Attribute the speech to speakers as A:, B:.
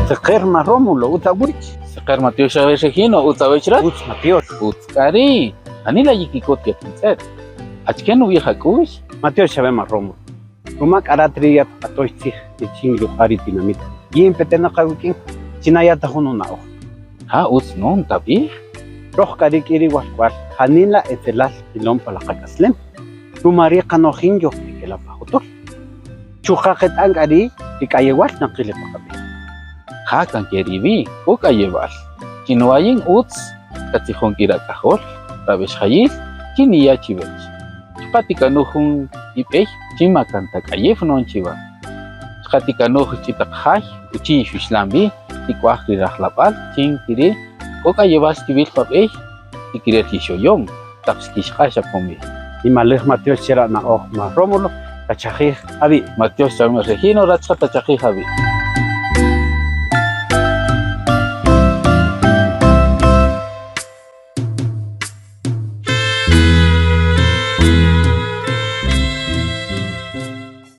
A: Seqerma Rómulo, Utawich.
B: Seqer Mateo Chávez Regino, Utawechrat.
A: Uts Mateo.
B: Utkari. Anila yikikot yatinset. Achken vieja kush.
A: Mateo Chavema Rómulo. Rumak Aratria Atoichi, the Chingo Aritinamit. Yin Petena Kawikin, Chinayata Hununao.
B: Ha, uts non tabi.
A: Rohkarik iri wasquar, Hanila etelal pilón para la cacaslem. Rumari canojinyo, que la pajotor. Chujajet angari, y cayewal naquile pacabe.
B: Ha kan keribi, uka llevar. Chinoayin uts, katijón kira cajol, tabes hayil, chiniya chivech. Chupatikanuhun ipej, chima kanta kayef non chiva. Chupatikanuh chitakhay, uchi shuslambi, tikwahri rahlapal, chin kiri, uka llevar civil papej, y kirer hishoyom, tapskishasha pomi.
A: Y malej Mateo Chera na oh ma Rómulo, Tachajij, Abi.
B: Mateo Chávez Regino, Ratsa Tachajij Javi.